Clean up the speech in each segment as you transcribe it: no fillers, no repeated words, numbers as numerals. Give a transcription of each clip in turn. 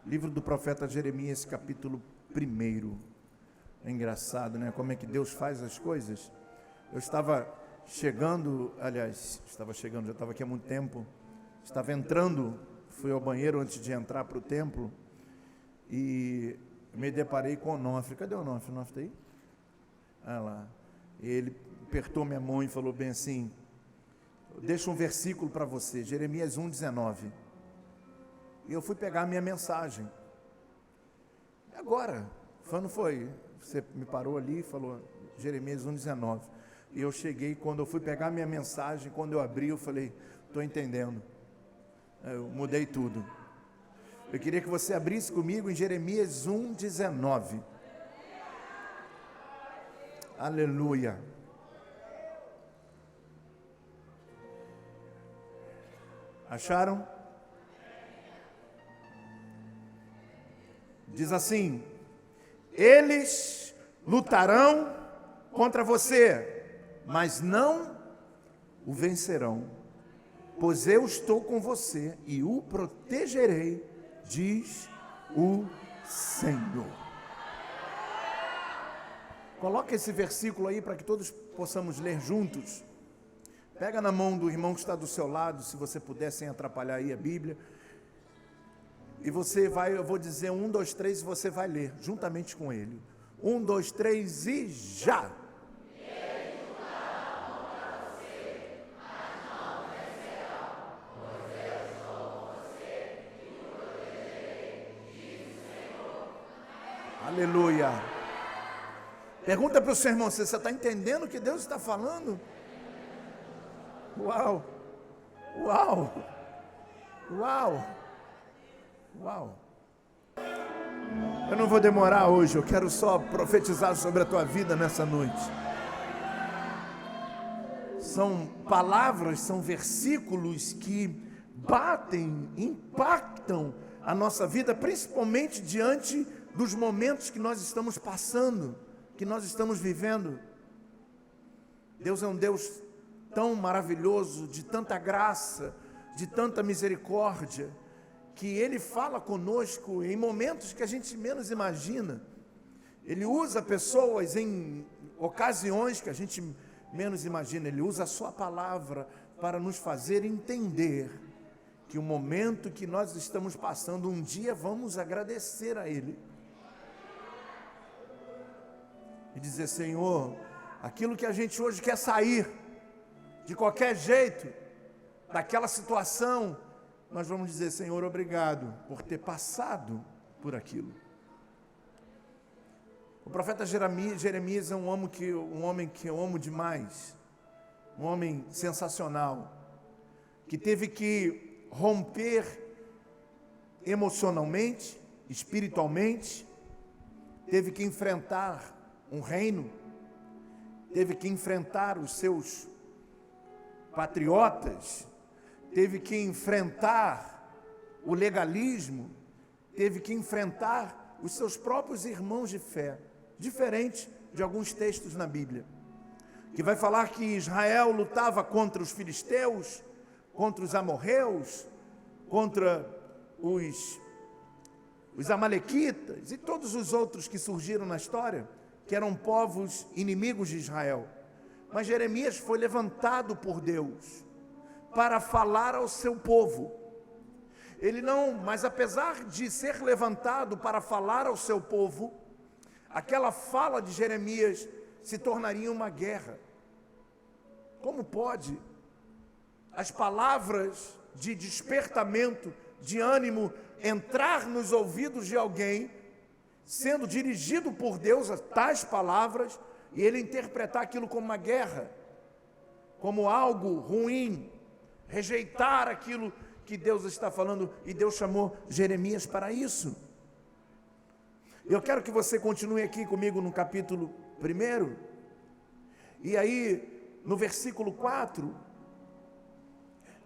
Livro do profeta Jeremias, capítulo 1. É engraçado, né? Como é que Deus faz as coisas. Eu estava chegando, já estava aqui há muito tempo. Estava entrando, fui ao banheiro antes de entrar para o templo e me deparei com o Onofre. Cadê o Onofre? O Onofre está aí? Ah lá. Ele apertou minha mão e falou bem assim: deixa um versículo para você, Jeremias 1,19. E eu fui pegar a minha mensagem. Agora, não foi? Você me parou ali e falou Jeremias 1,19. E eu cheguei, quando eu fui pegar a minha mensagem, quando eu abri, eu falei, estou entendendo. Eu mudei tudo. Eu queria que você abrisse comigo em Jeremias 1,19. Aleluia. Acharam? Diz assim: eles lutarão contra você, mas não o vencerão, pois eu estou com você e o protegerei, diz o Senhor. Coloca esse versículo aí para que todos possamos ler juntos. Pega na mão do irmão que está do seu lado, se você puder, sem atrapalhar aí a Bíblia. E você vai, eu vou dizer 1, 2, 3 e você vai ler juntamente com ele. 1, 2, 3 e já! Aleluia! Pergunta para o seu irmão, você está entendendo o que Deus está falando? Uau! Uau! Uau! Uau! Eu não vou demorar hoje, eu quero só profetizar sobre a tua vida nessa noite. São palavras, são versículos que batem, impactam a nossa vida, principalmente diante dos momentos que nós estamos passando, que nós estamos vivendo. Deus é um Deus tão maravilhoso, de tanta graça, de tanta misericórdia, que Ele fala conosco em momentos que a gente menos imagina. Ele usa pessoas em ocasiões que a gente menos imagina. Ele usa a sua palavra para nos fazer entender que o momento que nós estamos passando, um dia vamos agradecer a Ele. E dizer, Senhor, aquilo que a gente hoje quer sair, de qualquer jeito, daquela situação, nós vamos dizer, Senhor, obrigado por ter passado por aquilo. O profeta Jeremias é um homem que eu amo demais, um homem sensacional, que teve que romper emocionalmente, espiritualmente, teve que enfrentar um reino, teve que enfrentar os seus patriotas, teve que enfrentar o legalismo, teve que enfrentar os seus próprios irmãos de fé, diferente de alguns textos na Bíblia, que vai falar que Israel lutava contra os filisteus, contra os amorreus, contra os amalequitas e todos os outros que surgiram na história, que eram povos inimigos de Israel. Mas Jeremias foi levantado por Deus para falar ao seu povo. Mas apesar de ser levantado para falar ao seu povo, aquela fala de Jeremias se tornaria uma guerra. Como pode as palavras de despertamento, de ânimo, entrar nos ouvidos de alguém, sendo dirigido por Deus a tais palavras, e ele interpretar aquilo como uma guerra, como algo ruim, rejeitar aquilo que Deus está falando, e Deus chamou Jeremias para isso. Eu quero que você continue aqui comigo no capítulo 1, e aí no versículo 4,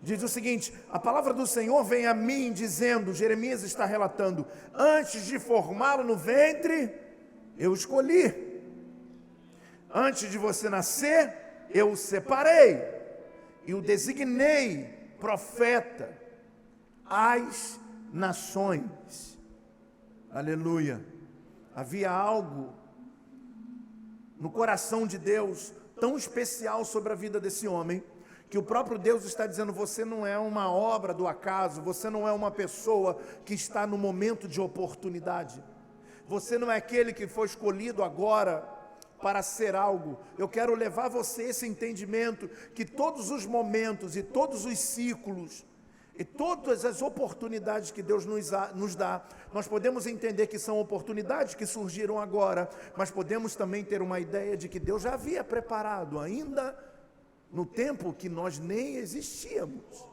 diz o seguinte: a palavra do Senhor vem a mim dizendo, Jeremias está relatando, antes de formá-lo no ventre, eu o escolhi, antes de você nascer, eu o separei, e o designei profeta às nações. Aleluia. Havia algo no coração de Deus tão especial sobre a vida desse homem, que o próprio Deus está dizendo: você não é uma obra do acaso, você não é uma pessoa que está no momento de oportunidade, você não é aquele que foi escolhido agora para ser algo. Eu quero levar você esse entendimento, que todos os momentos e todos os ciclos e todas as oportunidades que Deus nos dá, nós podemos entender que são oportunidades que surgiram agora, mas podemos também ter uma ideia de que Deus já havia preparado ainda no tempo que nós nem existíamos.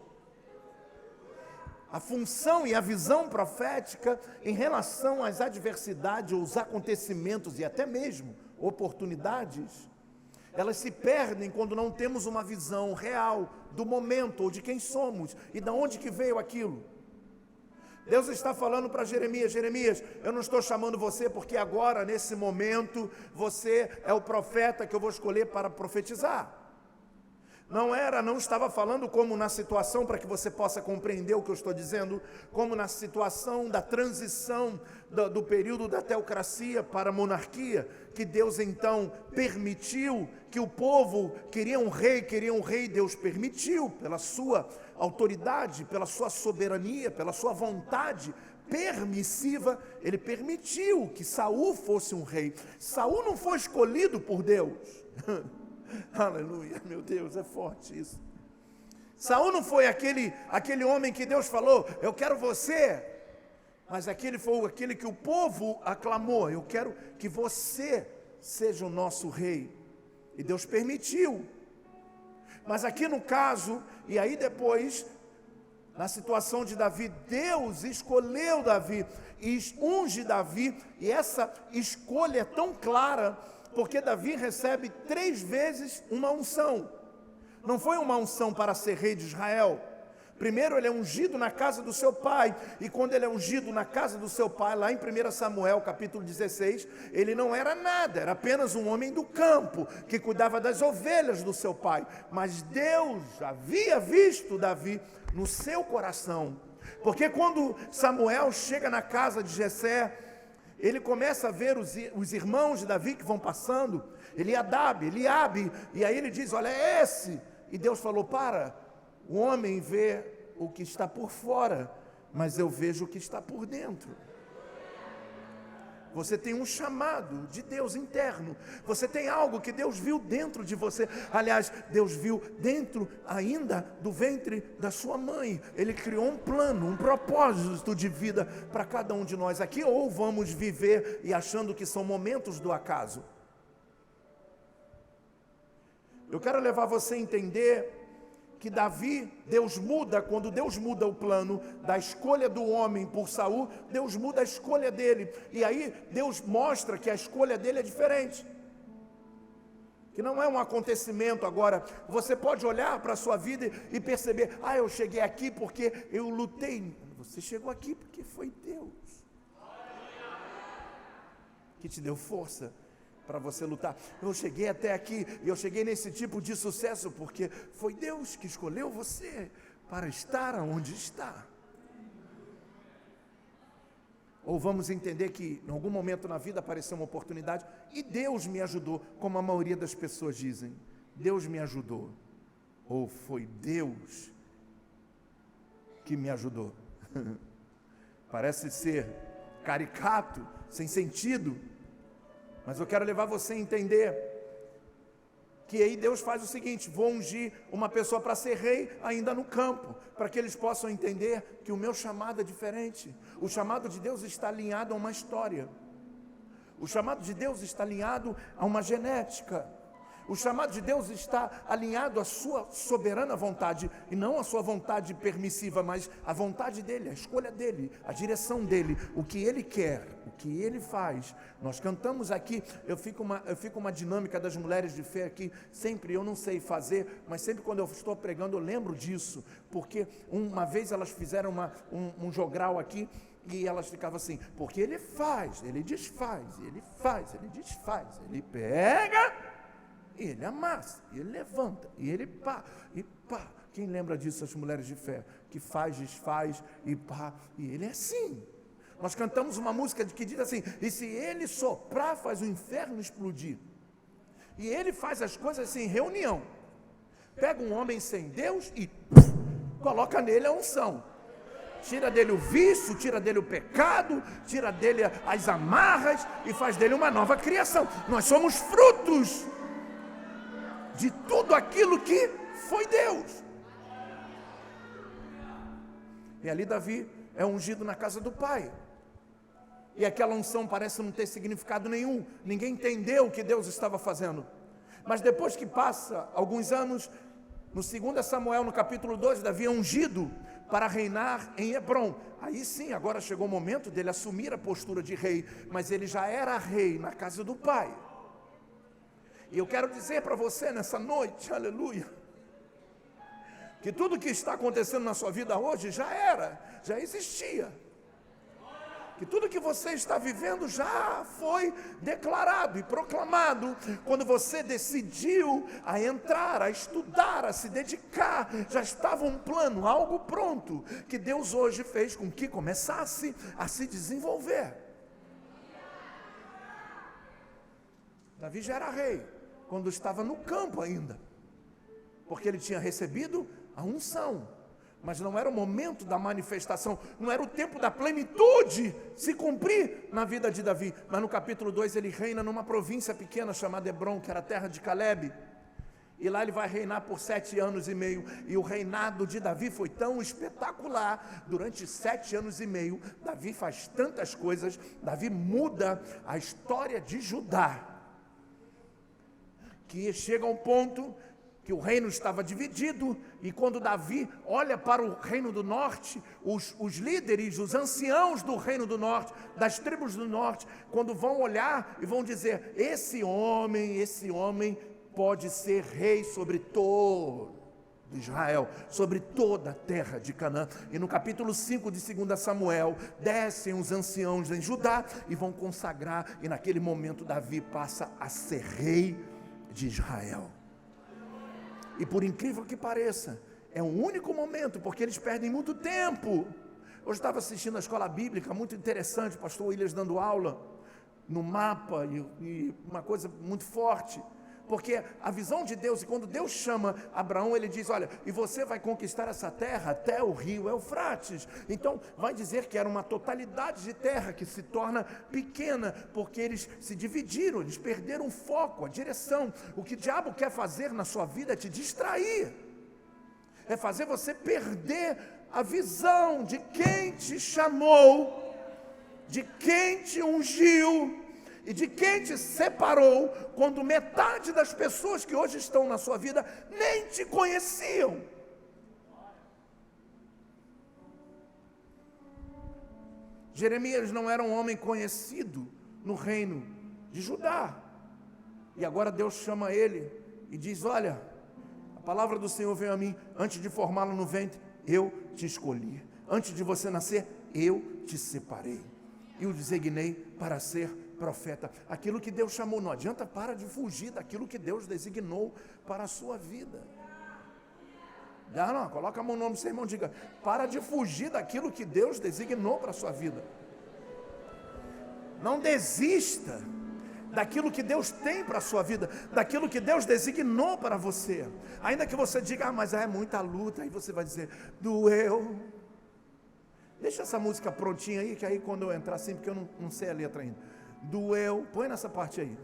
A função e a visão profética em relação às adversidades, os acontecimentos e até mesmo oportunidades, elas se perdem quando não temos uma visão real do momento ou de quem somos e de onde que veio aquilo. Deus está falando para Jeremias: Jeremias, eu não estou chamando você porque agora, nesse momento, você é o profeta que eu vou escolher para profetizar. Não estava falando como na situação, para que você possa compreender o que eu estou dizendo, como na situação da transição do período da teocracia para a monarquia, que Deus então permitiu que o povo queria um rei, Deus permitiu, pela sua autoridade, pela sua soberania, pela sua vontade permissiva, ele permitiu que Saul fosse um rei. Saul não foi escolhido por Deus. Aleluia, meu Deus, é forte isso. Saul não foi aquele homem que Deus falou: eu quero você, mas aquele foi aquele que o povo aclamou: eu quero que você seja o nosso rei. E Deus permitiu. Mas aqui no caso, e aí depois, na situação de Davi, Deus escolheu Davi e unge Davi, e essa escolha é tão clara, porque Davi recebe 3 vezes uma unção. Não foi uma unção para ser rei de Israel. Primeiro ele é ungido na casa do seu pai, e quando ele é ungido na casa do seu pai, lá em 1 Samuel capítulo 16, ele não era nada, era apenas um homem do campo, que cuidava das ovelhas do seu pai. Mas Deus havia visto Davi no seu coração, porque quando Samuel chega na casa de Jessé, ele começa a ver os irmãos de Davi que vão passando, Eliadab, Eliabe, e aí ele diz: olha, é esse. E Deus falou: para, o homem vê o que está por fora, mas eu vejo o que está por dentro. Você tem um chamado de Deus interno, você tem algo que Deus viu dentro de você. Aliás, Deus viu dentro ainda do ventre da sua mãe. Ele criou um plano, um propósito de vida para cada um de nós aqui. Ou vamos viver e achando que são momentos do acaso. Eu quero levar você a entender que Davi, Deus muda, quando Deus muda o plano da escolha do homem por Saul, Deus muda a escolha dele, e aí Deus mostra que a escolha dele é diferente, que não é um acontecimento agora. Você pode olhar para a sua vida e perceber: eu cheguei aqui porque eu lutei. Você chegou aqui porque foi Deus que te deu força para você lutar. Eu cheguei até aqui, e eu cheguei nesse tipo de sucesso porque foi Deus que escolheu você para estar onde está. Ou vamos entender que em algum momento na vida apareceu uma oportunidade e Deus me ajudou, como a maioria das pessoas dizem: Deus me ajudou. Ou foi Deus que me ajudou. Parece ser caricato, sem sentido, mas eu quero levar você a entender que aí Deus faz o seguinte: vou ungir uma pessoa para ser rei ainda no campo, para que eles possam entender que o meu chamado é diferente. O chamado de Deus está alinhado a uma história. O chamado de Deus está alinhado a uma genética. O chamado de Deus está alinhado à sua soberana vontade, e não à sua vontade permissiva, mas à vontade dele, a escolha dele, a direção dele, o que ele quer, o que ele faz. Nós cantamos aqui, eu fico uma dinâmica das mulheres de fé aqui, sempre eu não sei fazer, mas sempre quando eu estou pregando eu lembro disso, porque uma vez elas fizeram um jogral aqui, e elas ficavam assim: porque ele faz, ele desfaz, ele faz, ele desfaz, ele pega, ele amassa, ele levanta, e ele pá, e pá. Quem lembra disso, as mulheres de fé? Que faz, desfaz, e pá, e ele é assim. Nós cantamos uma música que diz assim: e se ele soprar, faz o inferno explodir. E ele faz as coisas assim, em reunião. Pega um homem sem Deus e coloca nele a unção. Tira dele o vício, tira dele o pecado, tira dele as amarras e faz dele uma nova criação. Nós somos frutos de tudo aquilo que foi Deus. E ali Davi é ungido na casa do pai. E aquela unção parece não ter significado nenhum. Ninguém entendeu o que Deus estava fazendo. Mas depois que passa alguns anos, no 2 Samuel, no capítulo 2, Davi é ungido para reinar em Hebrom. Aí sim, agora chegou o momento dele assumir a postura de rei. Mas ele já era rei na casa do pai. E eu quero dizer para você nessa noite, aleluia, que tudo que está acontecendo na sua vida hoje já era, já existia. Que tudo que você está vivendo já foi declarado e proclamado quando você decidiu a entrar, a estudar, a se dedicar. Já estava um plano, algo pronto, que Deus hoje fez com que começasse a se desenvolver. Davi já era rei quando estava no campo ainda, porque ele tinha recebido a unção. Mas não era o momento da manifestação, não era o tempo da plenitude se cumprir na vida de Davi. Mas no capítulo 2 ele reina numa província pequena chamada Hebrom, que era a terra de Calebe. E lá ele vai reinar por 7 anos e meio. E o reinado de Davi foi tão espetacular. Durante 7 anos e meio, Davi faz tantas coisas. Davi muda a história de Judá, que chega a um ponto que o reino estava dividido, e quando Davi olha para o reino do norte, os líderes, os anciãos do reino do norte, das tribos do norte, quando vão olhar e vão dizer: esse homem pode ser rei sobre todo Israel, sobre toda a terra de Canaã. E no capítulo 5 de 2 Samuel, descem os anciãos em Judá e vão consagrar, e naquele momento Davi passa a ser rei de Israel. E por incrível que pareça, é um único momento, porque eles perdem muito tempo. Hoje estava assistindo a escola bíblica, muito interessante, o pastor Williams dando aula no mapa, e uma coisa muito forte, porque a visão de Deus, e quando Deus chama Abraão, ele diz: olha, e você vai conquistar essa terra até o rio Eufrates. Então vai dizer que era uma totalidade de terra que se torna pequena, porque eles se dividiram, eles perderam o foco, a direção. O que o diabo quer fazer na sua vida é te distrair, é fazer você perder a visão de quem te chamou, de quem te ungiu e de quem te separou, quando metade das pessoas que hoje estão na sua vida nem te conheciam. Jeremias não era um homem conhecido no reino de Judá, e agora Deus chama ele e diz: olha, a palavra do Senhor veio a mim: antes de formá-lo no ventre, eu te escolhi, antes de você nascer, eu te separei e o designei para ser profeta. Aquilo que Deus chamou, não adianta, para de fugir daquilo que Deus designou para a sua vida. Não, coloca a mão no ombro do seu irmão e diga: para de fugir daquilo que Deus designou para a sua vida. Não desista daquilo que Deus tem para a sua vida, daquilo que Deus designou para você. Ainda que você diga: mas é muita luta, aí você vai dizer: doeu. Deixa essa música prontinha aí, que aí quando eu entrar assim, porque eu não sei a letra ainda. Doeu, põe nessa parte aí,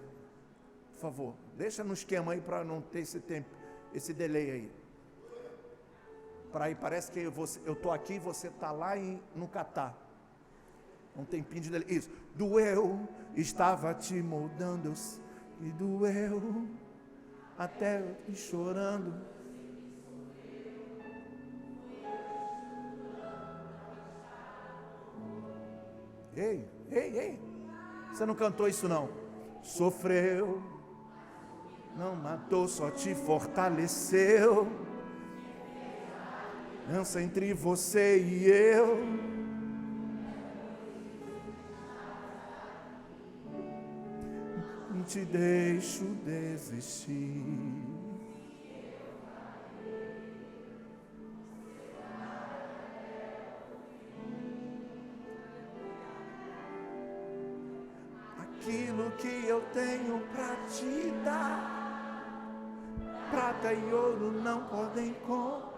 por favor, deixa no esquema aí para não ter esse tempo, esse delay aí. Para aí parece que eu estou aqui e você está lá no Catar. Um tempinho de delay. Isso, doeu, estava te moldando, e doeu, até eu chorando. Ei, você não cantou isso não? Sofreu, não matou, só te fortaleceu. Dança entre você e eu. Não te deixo desistir. aquilo que eu tenho para te dar. Prata e ouro não podem comprar.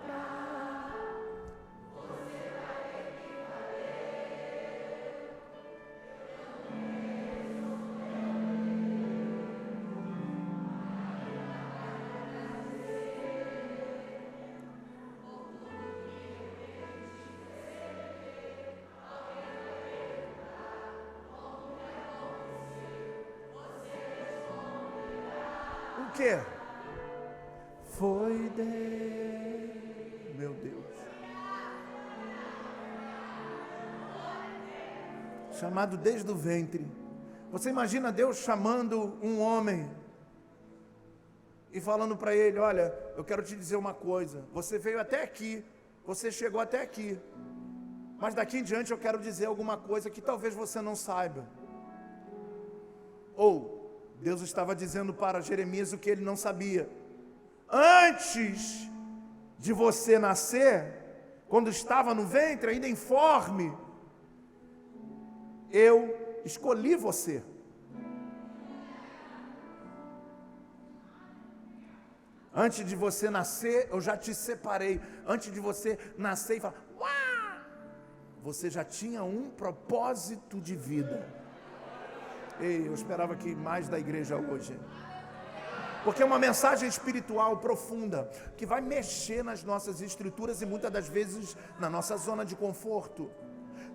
O quê? Foi Deus, meu Deus, chamado desde o ventre. Você imagina Deus chamando um homem e falando para ele: olha, eu quero te dizer uma coisa, você veio até aqui, você chegou até aqui, mas daqui em diante eu quero dizer alguma coisa que talvez você não saiba. Ou Deus estava dizendo para Jeremias o que ele não sabia. Antes de você nascer, quando estava no ventre, ainda informe, eu escolhi você. Antes de você nascer, eu já te separei. Antes de você nascer e falar, uau, você já tinha um propósito de vida. Ei, eu esperava que mais da igreja hoje. Porque é uma mensagem espiritual profunda, que vai mexer nas nossas estruturas e muitas das vezes na nossa zona de conforto.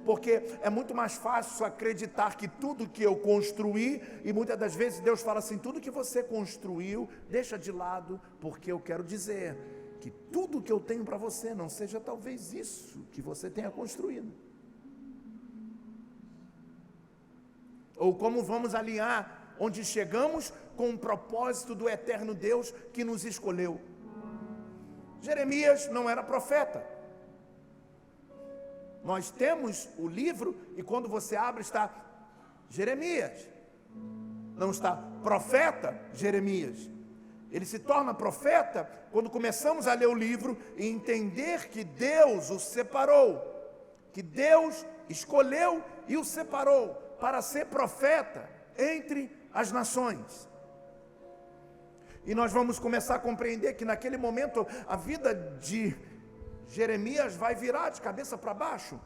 Porque é muito mais fácil acreditar que tudo que eu construí, e muitas das vezes Deus fala assim, tudo que você construiu, deixa de lado, porque eu quero dizer que tudo que eu tenho para você não seja talvez isso que você tenha construído. Ou como vamos alinhar onde chegamos com o propósito do eterno Deus que nos escolheu. Jeremias não era profeta. Nós temos o livro e quando você abre está Jeremias. Não está profeta Jeremias. Ele se torna profeta quando começamos a ler o livro e entender que Deus o separou. Que Deus escolheu e o separou para ser profeta entre as nações. E nós vamos começar a compreender que naquele momento a vida de Jeremias vai virar de cabeça para baixo.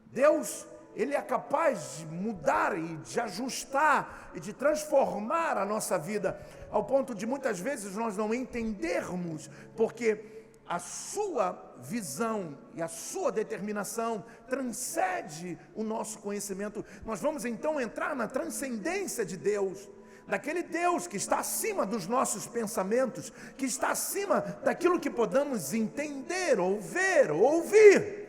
Deus, Ele é capaz de mudar e de ajustar e de transformar a nossa vida, ao ponto de muitas vezes nós não entendermos, porque a sua visão e a sua determinação transcende o nosso conhecimento. Nós vamos então entrar na transcendência de Deus, daquele Deus que está acima dos nossos pensamentos, que está acima daquilo que podamos entender, ou ver, ou ouvir.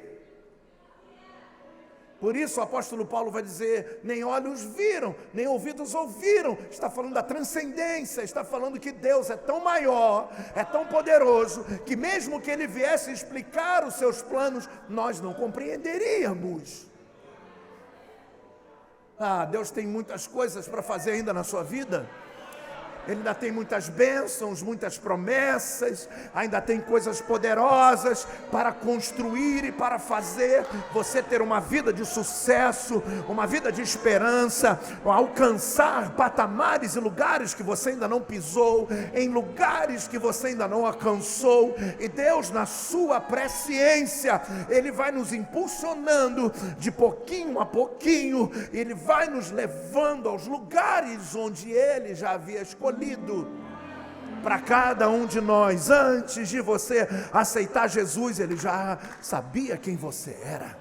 Por isso o apóstolo Paulo vai dizer, nem olhos viram, nem ouvidos ouviram. Está falando da transcendência, está falando que Deus é tão maior, é tão poderoso, que mesmo que Ele viesse explicar os seus planos, nós não compreenderíamos. Deus tem muitas coisas para fazer ainda na sua vida. Ele ainda tem muitas bênçãos, muitas promessas, ainda tem coisas poderosas para construir e para fazer você ter uma vida de sucesso, uma vida de esperança, alcançar patamares e lugares que você ainda não pisou, em lugares que você ainda não alcançou. E Deus, na sua presciência, Ele vai nos impulsionando de pouquinho a pouquinho, Ele vai nos levando aos lugares onde Ele já havia escolhido. Para cada um de nós, antes de você aceitar Jesus, Ele já sabia quem você era.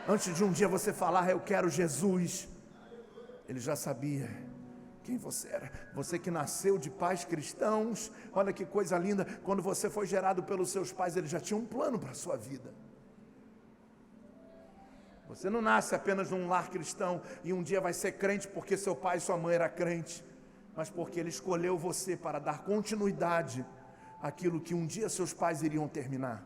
Antes de um dia você falar, eu quero Jesus, Ele já sabia quem você era. Você que nasceu de pais cristãos, olha que coisa linda, quando você foi gerado pelos seus pais, Ele já tinha um plano para a sua vida. Você não nasce apenas num lar cristão e um dia vai ser crente porque seu pai e sua mãe eram crentes, mas porque Ele escolheu você para dar continuidade àquilo que um dia seus pais iriam terminar.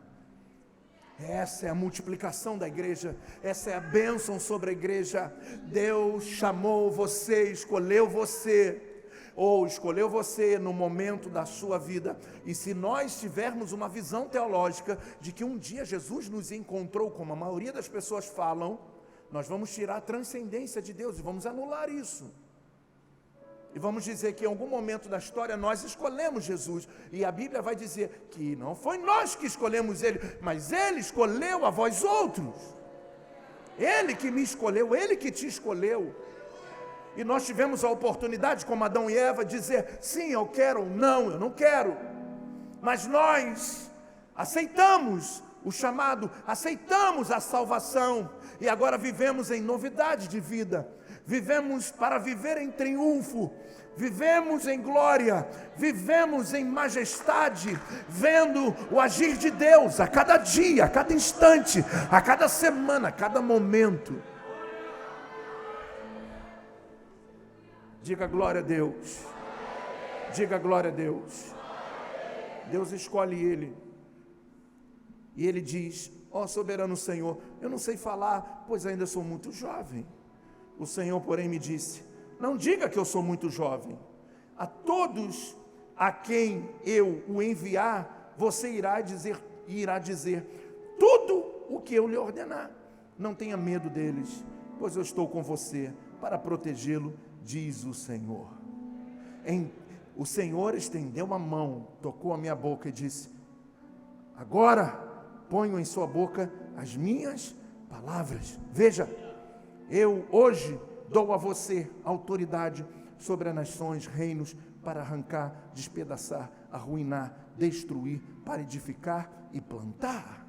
Essa é a multiplicação da igreja, essa é a bênção sobre a igreja. Deus chamou você, escolheu você, ou escolheu você no momento da sua vida. E se nós tivermos uma visão teológica de que um dia Jesus nos encontrou, como a maioria das pessoas falam, nós vamos tirar a transcendência de Deus e vamos anular isso. E vamos dizer que em algum momento da história nós escolhemos Jesus. E a Bíblia vai dizer que não foi nós que escolhemos Ele, mas Ele escolheu a vós outros. Ele que me escolheu, Ele que te escolheu. E nós tivemos a oportunidade, como Adão e Eva, de dizer, sim, eu quero, ou não, eu não quero. Mas nós aceitamos o chamado, aceitamos a salvação. E agora vivemos em novidade de vida. Vivemos para viver em triunfo, vivemos em glória, vivemos em majestade, vendo o agir de Deus a cada dia, a cada instante, a cada semana, a cada momento. Diga glória a Deus, diga glória a Deus. Deus escolhe ele, e ele diz, ó soberano Senhor, eu não sei falar, pois ainda sou muito jovem. O Senhor, porém, me disse, não diga que eu sou muito jovem. A todos a quem eu o enviar, você irá dizer tudo o que eu lhe ordenar. Não tenha medo deles, pois eu estou com você para protegê-lo, diz o Senhor. O Senhor estendeu uma mão, tocou a minha boca e disse, agora ponho em sua boca as minhas palavras. Veja, eu hoje dou a você autoridade sobre as nações, reinos, para arrancar, despedaçar, arruinar, destruir, para edificar e plantar.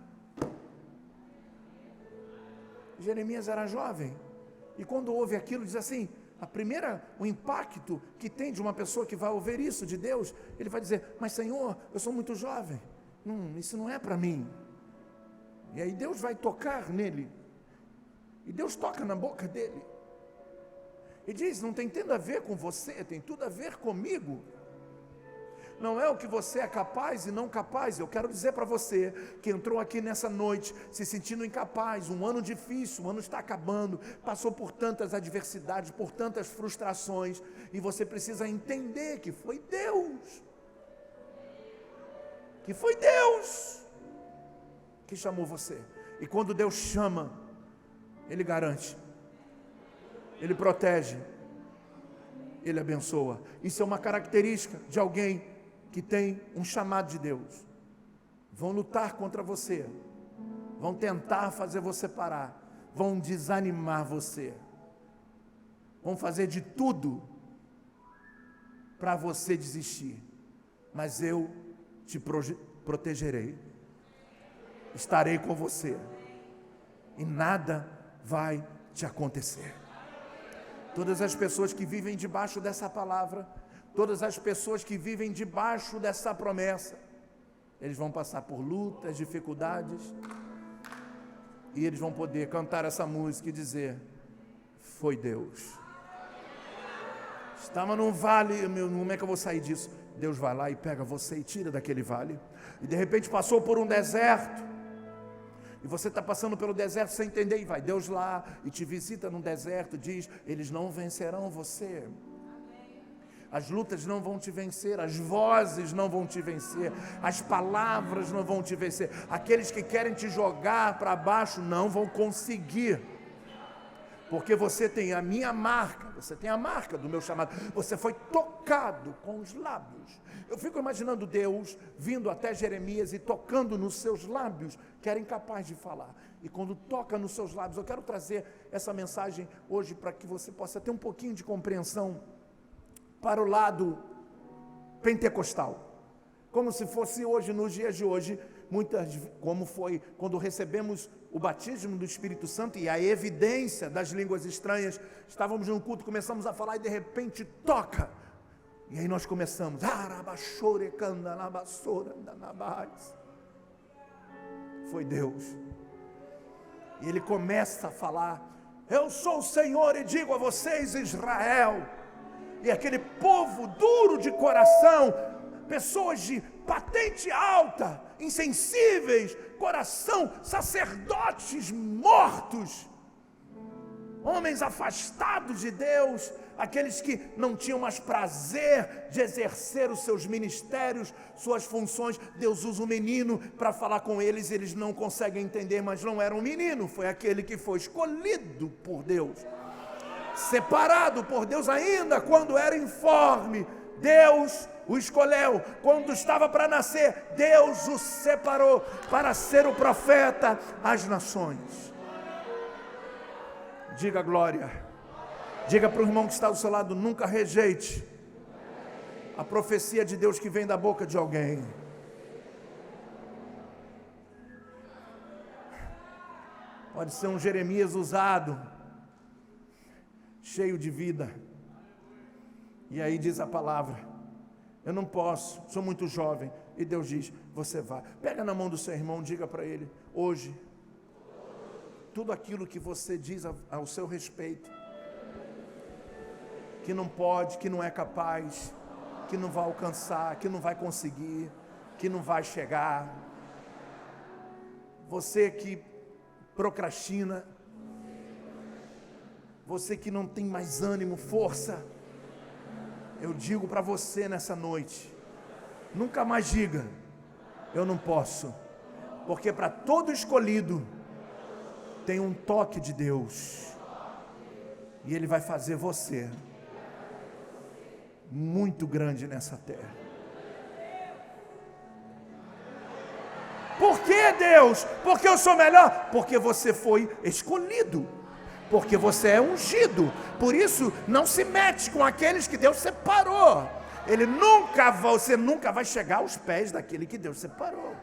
Jeremias era jovem, e quando ouve aquilo, diz assim, o impacto que tem de uma pessoa que vai ouvir isso de Deus, ele vai dizer, mas Senhor, eu sou muito jovem, isso não é para mim. E aí Deus vai tocar nele, e Deus toca na boca dele, e diz, não tem tudo a ver com você, tem tudo a ver comigo. Não é o que você é capaz e não capaz. Eu quero dizer para você que entrou aqui nessa noite se sentindo incapaz, um ano difícil, o ano está acabando, passou por tantas adversidades, por tantas frustrações, e você precisa entender que foi Deus, que chamou você. E quando Deus chama, Ele garante, Ele protege, Ele abençoa. Isso é uma característica de alguém que tem um chamado de Deus. Vão lutar contra você, vão tentar fazer você parar, vão desanimar você, vão fazer de tudo para você desistir, mas eu te protegerei, estarei com você, e nada vai te acontecer. Todas as pessoas que vivem debaixo dessa palavra, todas as pessoas que vivem debaixo dessa promessa, eles vão passar por lutas, dificuldades, e eles vão poder cantar essa música e dizer, foi Deus. Estava num vale, como é que eu vou sair disso? Deus vai lá e pega você e tira daquele vale. E de repente passou por um deserto, e você está passando pelo deserto sem entender, e vai Deus lá e te visita no deserto, diz, eles não vencerão você. As lutas não vão te vencer, as vozes não vão te vencer, as palavras não vão te vencer. Aqueles que querem te jogar para baixo não vão conseguir, porque você tem a minha marca, você tem a marca do meu chamado, você foi tocado com os lábios. Eu fico imaginando Deus vindo até Jeremias e tocando nos seus lábios, que era incapaz de falar. E quando toca nos seus lábios, eu quero trazer essa mensagem hoje para que você possa ter um pouquinho de compreensão para o lado pentecostal, como se fosse hoje, nos dias de hoje, como foi quando recebemos o batismo do Espírito Santo e a evidência das línguas estranhas. Estávamos num culto, começamos a falar e de repente toca, e aí nós começamos, foi Deus, e Ele começa a falar, eu sou o Senhor e digo a vocês, Israel. E aquele povo duro de coração, pessoas de patente alta, insensíveis, coração, sacerdotes mortos, homens afastados de Deus, aqueles que não tinham mais prazer de exercer os seus ministérios, suas funções. Deus usa um menino para falar com eles, eles não conseguem entender, mas não era um menino, foi aquele que foi escolhido por Deus, separado por Deus ainda quando era informe. Deus o escolheu, quando estava para nascer, Deus o separou para ser o profeta às nações. Diga glória. Diga para o irmão que está do seu lado: nunca rejeite a profecia de Deus que vem da boca de alguém. Pode ser um Jeremias usado, cheio de vida. E aí diz a palavra: eu não posso, sou muito jovem. E Deus diz: você vai. Pega na mão do seu irmão, diga para ele: hoje, tudo aquilo que você diz ao seu respeito, que não pode, que não é capaz, que não vai alcançar, que não vai conseguir, que não vai chegar, você que procrastina, você que não tem mais ânimo, força, eu digo para você nessa noite: nunca mais diga eu não posso, porque para todo escolhido tem um toque de Deus, e Ele vai fazer você muito grande nessa terra. Por que, Deus? Porque eu sou melhor? Porque você foi escolhido, porque você é ungido. Por isso, não se mete com aqueles que Deus separou. Você nunca vai chegar aos pés daquele que Deus separou,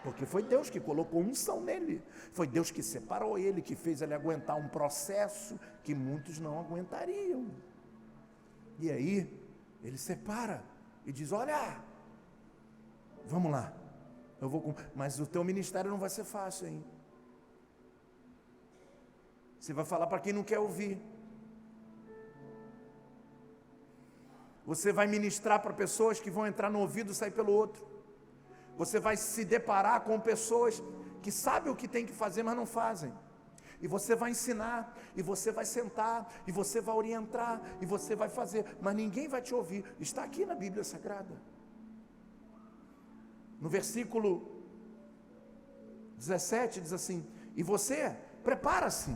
porque foi Deus que colocou unção nele, foi Deus que separou ele, que fez ele aguentar um processo que muitos não aguentariam. E aí, ele separa e diz: olha, vamos lá, mas o teu ministério não vai ser fácil, hein? Você vai falar para quem não quer ouvir. Você vai ministrar para pessoas que vão entrar no ouvido e sair pelo outro. Você vai se deparar com pessoas que sabem o que tem que fazer, mas não fazem. E você vai ensinar, e você vai sentar, e você vai orientar, e você vai fazer, mas ninguém vai te ouvir. Está aqui na Bíblia Sagrada. No versículo 17 diz assim: e você prepara-se,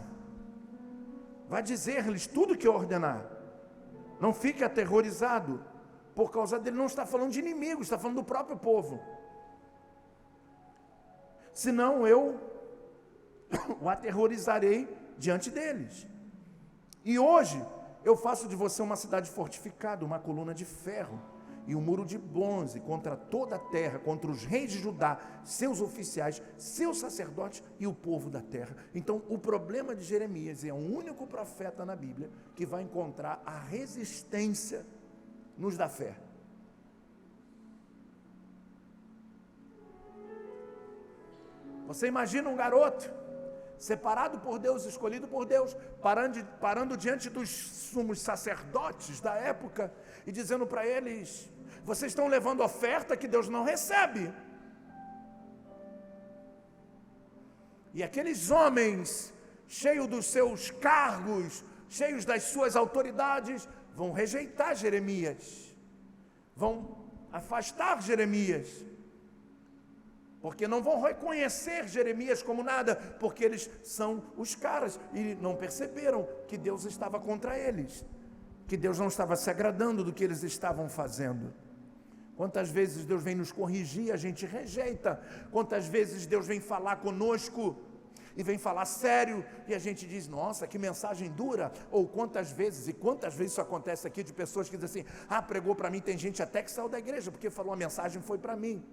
vai dizer-lhes tudo o que eu ordenar. Não fique aterrorizado por causa dele. Não está falando de inimigos, está falando do próprio povo. Senão eu o aterrorizarei diante deles. E hoje eu faço de você uma cidade fortificada, uma coluna de ferro e um muro de bronze contra toda a terra, contra os reis de Judá, seus oficiais, seus sacerdotes e o povo da terra. Então o problema de Jeremias é o único profeta na Bíblia que vai encontrar a resistência nos da fé. Você imagina um garoto separado por Deus, escolhido por Deus, parando diante dos sumos sacerdotes da época e dizendo para eles: vocês estão levando oferta que Deus não recebe. E aqueles homens, cheios dos seus cargos, cheios das suas autoridades, vão rejeitar Jeremias, vão afastar Jeremias, porque não vão reconhecer Jeremias como nada, porque eles são os caras, e não perceberam que Deus estava contra eles, que Deus não estava se agradando do que eles estavam fazendo. Quantas vezes Deus vem nos corrigir, a gente rejeita. Quantas vezes Deus vem falar conosco e vem falar sério, e a gente diz: nossa, que mensagem dura. Ou quantas vezes isso acontece aqui, de pessoas que dizem assim: pregou para mim. Tem gente até que saiu da igreja porque falou: a mensagem foi para mim,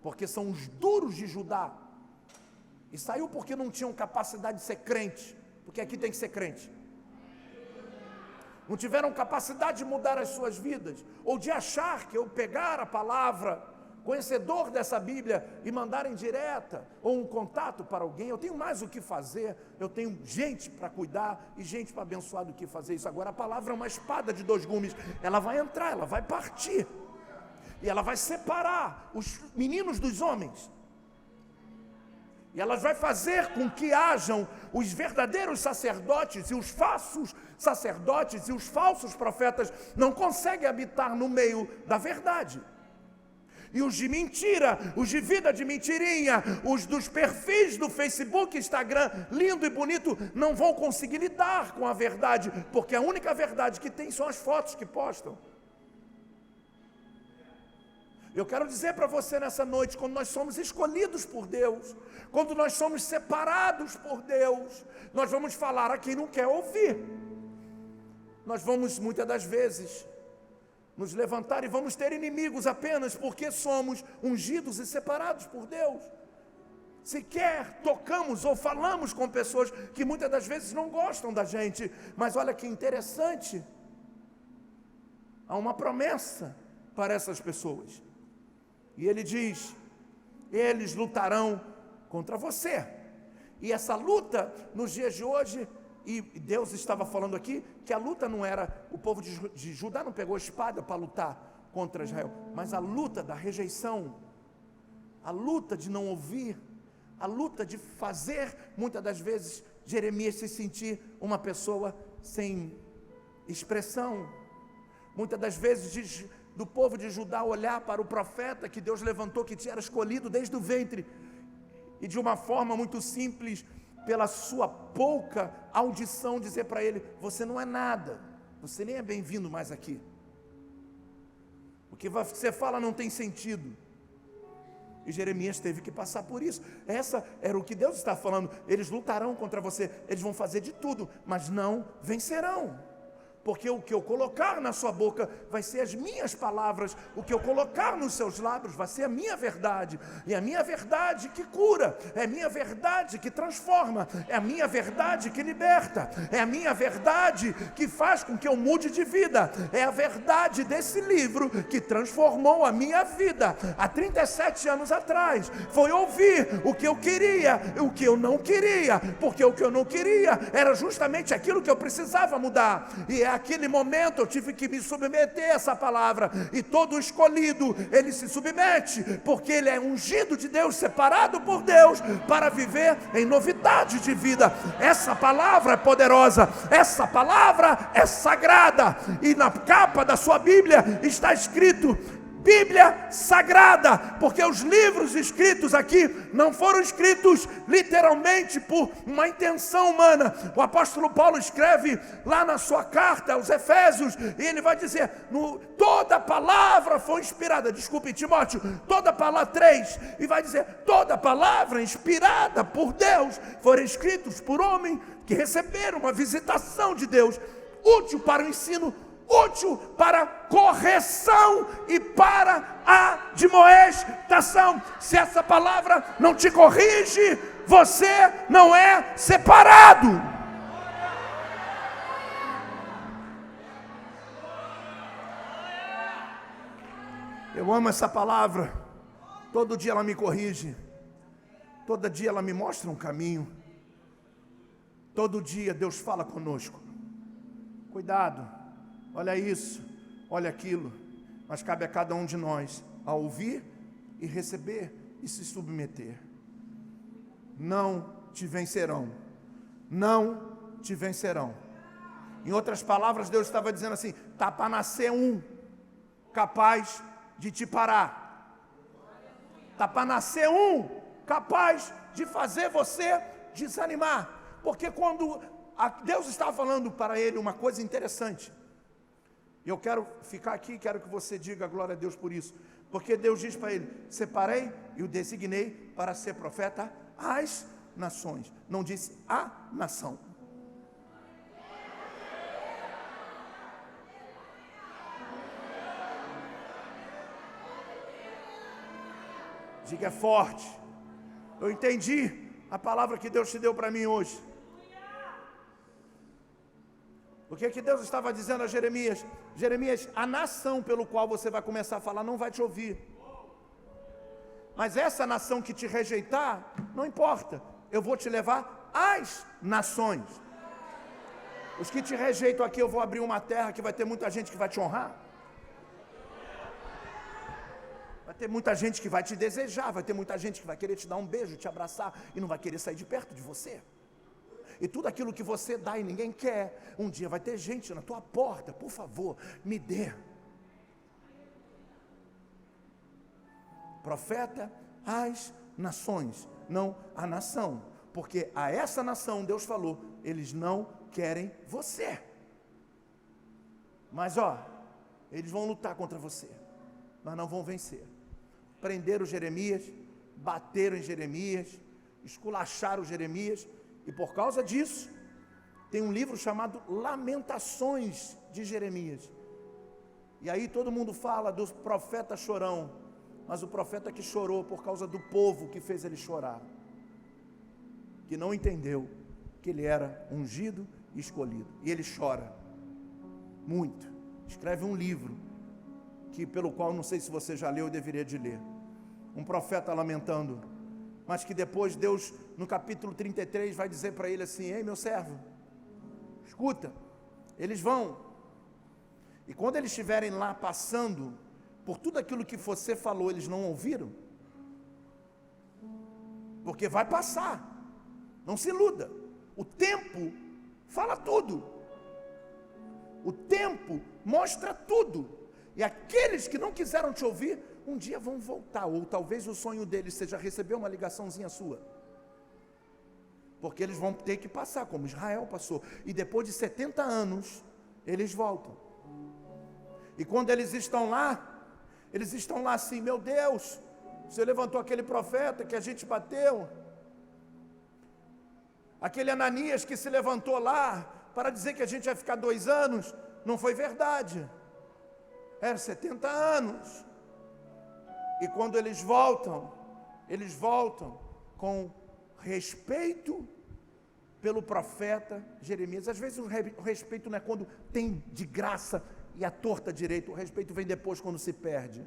porque são os duros de Judá, e saiu porque não tinham capacidade de ser crente, porque aqui tem que ser crente. Não tiveram capacidade de mudar as suas vidas, ou de achar que eu pegar a palavra, conhecedor dessa Bíblia, e mandar em direta, ou um contato para alguém, eu tenho mais o que fazer, eu tenho gente para cuidar, e gente para abençoar do que fazer isso. Agora a palavra é uma espada de dois gumes, ela vai entrar, ela vai partir, e ela vai separar os meninos dos homens. E elas vão fazer com que hajam os verdadeiros sacerdotes e os falsos sacerdotes e os falsos profetas não conseguem habitar no meio da verdade. E os de mentira, os de vida de mentirinha, os dos perfis do Facebook, Instagram, lindo e bonito, não vão conseguir lidar com a verdade, porque a única verdade que tem são as fotos que postam. Eu quero dizer para você nessa noite, quando nós somos escolhidos por Deus, quando nós somos separados por Deus, nós vamos falar a quem não quer ouvir. Nós vamos, muitas das vezes, nos levantar e vamos ter inimigos apenas porque somos ungidos e separados por Deus. Sequer tocamos ou falamos com pessoas que muitas das vezes não gostam da gente. Mas olha que interessante, há uma promessa para essas pessoas. E ele diz, eles lutarão contra você. E essa luta, nos dias de hoje, e Deus estava falando aqui, que a luta não era, o povo de Judá não pegou espada para lutar contra Israel, mas a luta da rejeição, a luta de não ouvir, a luta de fazer, muitas das vezes, Jeremias se sentir uma pessoa sem expressão. Muitas das vezes, do povo de Judá olhar para o profeta que Deus levantou, que tinha escolhido desde o ventre, e de uma forma muito simples, pela sua pouca audição, dizer para ele, você não é nada, você nem é bem-vindo mais aqui. O que você fala não tem sentido. E Jeremias teve que passar por isso. Essa era o que Deus está falando. Eles lutarão contra você, eles vão fazer de tudo, mas não vencerão. Porque o que eu colocar na sua boca vai ser as minhas palavras, o que eu colocar nos seus lábios vai ser a minha verdade, e a minha verdade que cura, é a minha verdade que transforma, é a minha verdade que liberta, é a minha verdade que faz com que eu mude de vida, é a verdade desse livro que transformou a minha vida, há 37 anos atrás, foi ouvir o que eu queria, o que eu não queria, porque o que eu não queria era justamente aquilo que eu precisava mudar, e é naquele momento eu tive que me submeter a essa palavra, e todo escolhido, ele se submete, porque ele é ungido de Deus, separado por Deus, para viver em novidade de vida. Essa palavra é poderosa, essa palavra é sagrada, e na capa da sua Bíblia está escrito, Bíblia Sagrada, porque os livros escritos aqui não foram escritos literalmente por uma intenção humana. O apóstolo Paulo escreve lá na sua carta aos Efésios, e ele vai dizer, toda palavra foi inspirada, desculpe Timóteo, toda palavra 3, e vai dizer, toda palavra inspirada por Deus, foram escritos por homem que receberam uma visitação de Deus, útil para o ensino, útil para correção e para a admoestação. Se essa palavra não te corrige, você não é separado. Eu amo essa palavra. Todo dia ela me corrige, todo dia ela me mostra um caminho, todo dia Deus fala conosco. Cuidado. Olha isso, olha aquilo, mas cabe a cada um de nós a ouvir e receber e se submeter. Não te vencerão, não te vencerão. Em outras palavras, Deus estava dizendo assim, está para nascer um capaz de te parar, está para nascer um capaz de fazer você desanimar, porque quando Deus estava falando para ele uma coisa interessante, e eu quero ficar aqui, quero que você diga glória a Deus por isso. Porque Deus diz para ele, separei e o designei para ser profeta às nações. Não disse a nação. Diga forte. Eu entendi a palavra que Deus te deu para mim hoje. O que Deus estava dizendo a Jeremias? Jeremias, a nação pelo qual você vai começar a falar não vai te ouvir. Mas essa nação que te rejeitar, não importa. Eu vou te levar às nações. Os que te rejeitam aqui, eu vou abrir uma terra que vai ter muita gente que vai te honrar. Vai ter muita gente que vai te desejar, vai ter muita gente que vai querer te dar um beijo, te abraçar e não vai querer sair de perto de você. E tudo aquilo que você dá e ninguém quer, um dia vai ter gente na tua porta, por favor, me dê. Profeta às nações, não a nação, porque a essa nação Deus falou, eles não querem você. Mas eles vão lutar contra você, mas não vão vencer. Prenderam Jeremias, bateram em Jeremias, esculacharam Jeremias, e por causa disso, tem um livro chamado Lamentações de Jeremias. E aí todo mundo fala do profeta chorão, mas o profeta que chorou por causa do povo que fez ele chorar, que não entendeu que ele era ungido e escolhido. E ele chora muito, escreve um livro, pelo qual não sei se você já leu, eu deveria de ler. Um profeta lamentando, mas que depois Deus, no capítulo 33, vai dizer para ele assim: ei, meu servo, escuta, eles vão, e quando eles estiverem lá passando por tudo aquilo que você falou, eles não ouviram, porque vai passar, não se iluda, o tempo fala tudo, o tempo mostra tudo, e aqueles que não quiseram te ouvir, um dia vão voltar, ou talvez o sonho deles seja receber uma ligaçãozinha sua, porque eles vão ter que passar, como Israel passou, e depois de 70 anos, eles voltam, e quando eles estão lá assim: meu Deus, você levantou aquele profeta que a gente bateu, aquele Ananias que se levantou lá, para dizer que a gente ia ficar 2 anos, não foi verdade, era 70 anos, e quando eles voltam com respeito pelo profeta Jeremias. Às vezes o respeito não é quando tem de graça e a torta direito, o respeito vem depois quando se perde.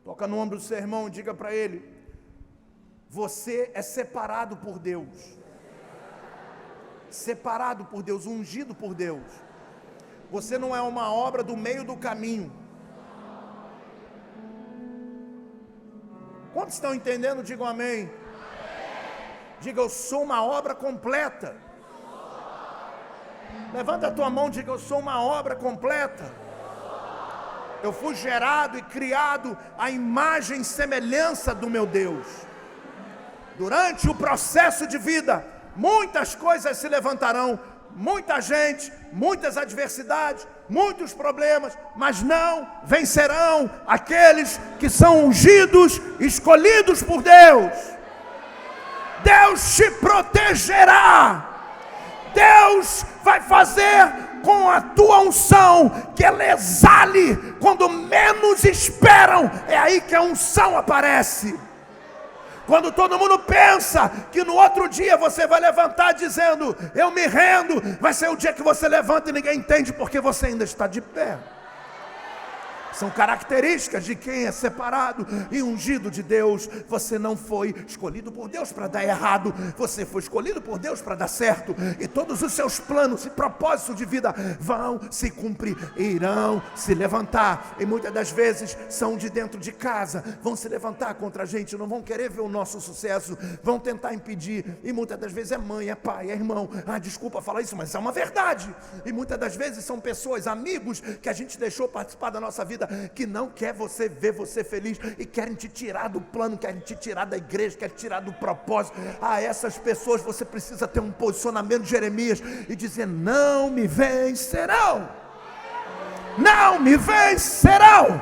Toca no ombro do seu irmão e diga para ele: você é separado por Deus, separado por Deus, ungido por Deus. Você não é uma obra do meio do caminho. Quantos estão entendendo? Digam amém. Diga: eu sou uma obra completa. Levanta a tua mão e diga: eu sou uma obra completa. Eu fui gerado e criado à imagem e semelhança do meu Deus. Durante o processo de vida, muitas coisas se levantarão, muita gente, muitas adversidades, muitos problemas, mas não vencerão aqueles que são ungidos, escolhidos por Deus. Deus te protegerá. Deus vai fazer com a tua unção que ela exale quando menos esperam. É aí que a unção aparece. Quando todo mundo pensa que no outro dia você vai levantar dizendo: eu me rendo, vai ser o dia que você levanta e ninguém entende porque você ainda está de pé. São características de quem é separado e ungido de Deus. Você não foi escolhido por Deus para dar errado, você foi escolhido por Deus para dar certo. E todos os seus planos e propósitos de vida vão se cumprir, irão se levantar. E muitas das vezes são de dentro de casa, vão se levantar contra a gente, não vão querer ver o nosso sucesso, vão tentar impedir. E muitas das vezes é mãe, é pai, é irmão. Desculpa falar isso, mas é uma verdade. E muitas das vezes são pessoas, amigos que a gente deixou participar da nossa vida, que não quer ver você feliz e querem te tirar do plano, querem te tirar da igreja, querem te tirar do propósito. A essas pessoas você precisa ter um posicionamento de Jeremias e dizer: não me vencerão, não me vencerão,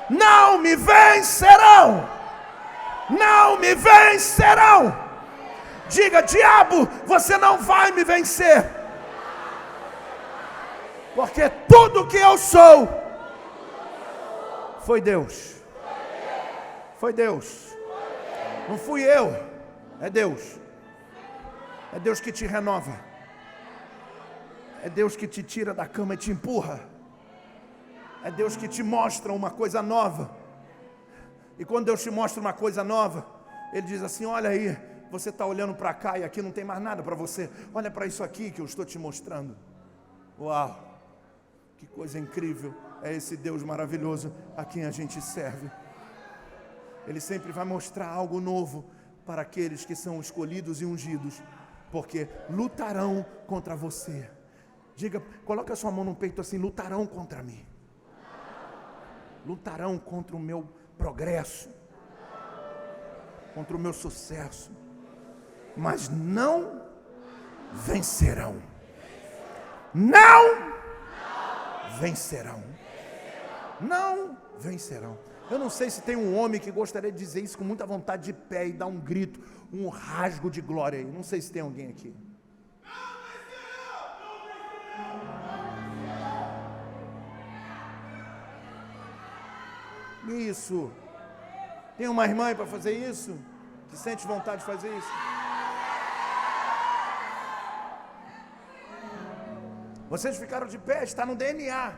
não me vencerão, não me vencerão. Diga: diabo, você não vai me vencer, porque tudo que eu sou foi Deus. Foi Deus. Não fui eu. É Deus. É Deus que te renova. É Deus que te tira da cama e te empurra. É Deus que te mostra uma coisa nova. E quando Deus te mostra uma coisa nova, Ele diz assim: olha aí, você está olhando para cá e aqui não tem mais nada para você. Olha para isso aqui que eu estou te mostrando. Uau! Que coisa incrível é esse Deus maravilhoso a quem a gente serve. Ele sempre vai mostrar algo novo para aqueles que são escolhidos e ungidos, porque lutarão contra você. Diga, coloca a sua mão no peito assim: lutarão contra mim. Lutarão contra o meu progresso, contra o meu sucesso, mas não vencerão. Não vencerão. Não vencerão. Eu não sei se tem um homem que gostaria de dizer isso com muita vontade, de pé, e dar um grito, um rasgo de glória aí. Não sei se tem alguém aqui. Isso. Tem uma irmã aí para fazer isso? Que sente vontade de fazer isso? Vocês ficaram de pé, está no DNA.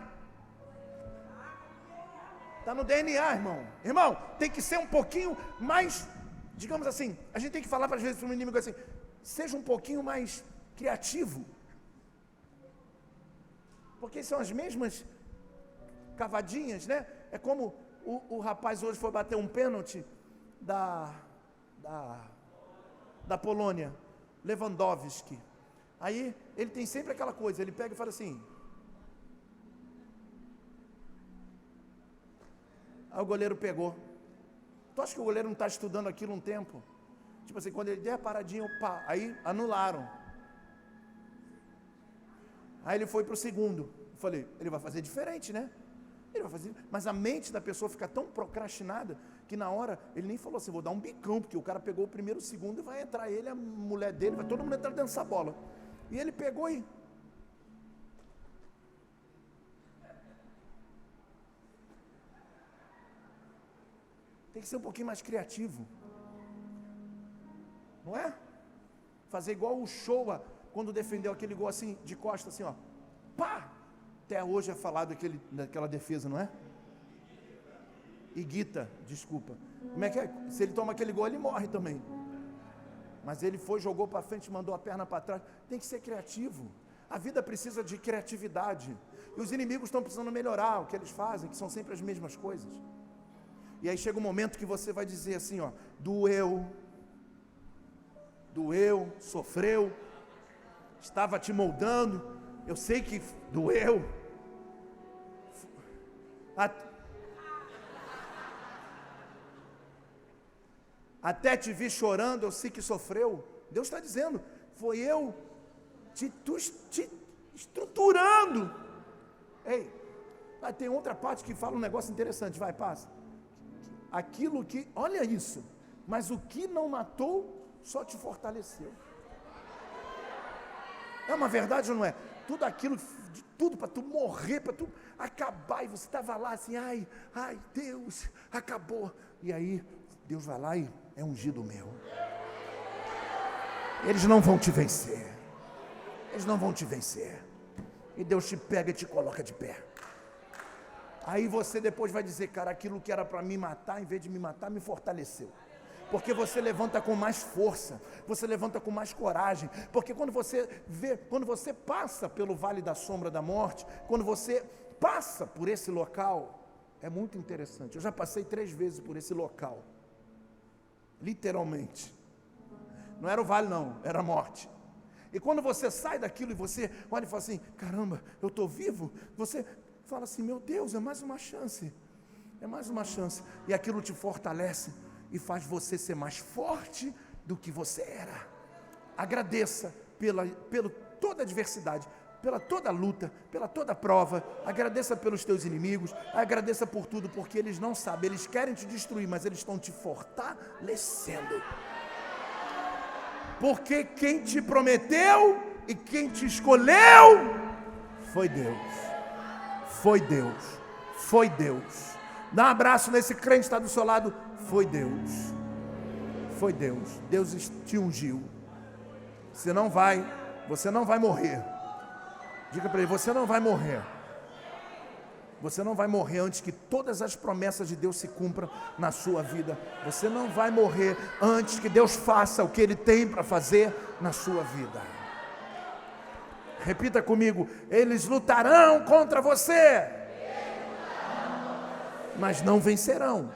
Está no DNA, irmão. Irmão, tem que ser um pouquinho mais, digamos assim, a gente tem que falar para às vezes para o inimigo assim: seja um pouquinho mais criativo. Porque são as mesmas cavadinhas, né? É como o rapaz hoje foi bater um pênalti da Polônia, Lewandowski. Aí ele tem sempre aquela coisa, ele pega e fala assim. Aí o goleiro pegou. Tu acha que o goleiro não está estudando aquilo um tempo? Tipo assim, quando ele der a paradinha, pá, aí anularam. Aí ele foi para o segundo. Eu falei, ele vai fazer diferente, né? Ele vai fazer, mas a mente da pessoa fica tão procrastinada que na hora ele nem falou assim: vou dar um bicão, porque o cara pegou o primeiro, o segundo e vai entrar ele, a mulher dele, vai todo mundo entrar dentro dessa bola. E ele pegou e tem que ser um pouquinho mais criativo, não é? Fazer igual o Showa quando defendeu aquele gol assim, de costa assim, ó, pá! Até hoje é falado daquela defesa, não é? Higuita, desculpa. Como é que é? Se ele toma aquele gol, ele morre também. Mas ele foi, jogou para frente, mandou a perna para trás. Tem que ser criativo. A vida precisa de criatividade. E os inimigos estão precisando melhorar o que eles fazem, que são sempre as mesmas coisas. E aí chega um momento que você vai dizer assim, ó: doeu, sofreu, estava te moldando, eu sei que doeu. Até te vi chorando, eu sei que sofreu. Deus está dizendo, foi eu te estruturando. Ei, tem outra parte que fala um negócio interessante, vai, passa. Aquilo que, olha isso, mas o que não matou, só te fortaleceu. É uma verdade ou não é? Tudo aquilo, de tudo para tu morrer, para tu acabar, e você estava lá assim, ai, Deus, acabou. E aí, Deus vai lá e é ungido meu. Eles não vão te vencer. Eles não vão te vencer. E Deus te pega e te coloca de pé. Aí você depois vai dizer, cara, aquilo que era para me matar, em vez de me matar, me fortaleceu. Porque você levanta com mais força, você levanta com mais coragem, porque quando você passa pelo vale da sombra da morte, quando você passa por esse local, é muito interessante. Eu já passei 3 vezes por esse local, literalmente. Não era o vale não, era a morte. E quando você sai daquilo e você olha e fala assim, caramba, eu estou vivo, você fala assim, meu Deus, é mais uma chance, e aquilo te fortalece, e faz você ser mais forte do que você era. Agradeça pela toda adversidade, pela toda luta, pela toda prova. Agradeça pelos teus inimigos, agradeça por tudo, porque eles não sabem, eles querem te destruir, mas eles estão te fortalecendo. Porque quem te prometeu e quem te escolheu foi Deus. Foi Deus. Foi Deus. Dá um abraço nesse crente que está do seu lado. Foi Deus. Foi Deus. Deus te ungiu. Você não vai morrer. Diga para ele, você não vai morrer. Você não vai morrer antes que todas as promessas de Deus se cumpram na sua vida. Você não vai morrer antes que Deus faça o que Ele tem para fazer na sua vida. Repita comigo: eles lutarão contra você, mas não vencerão.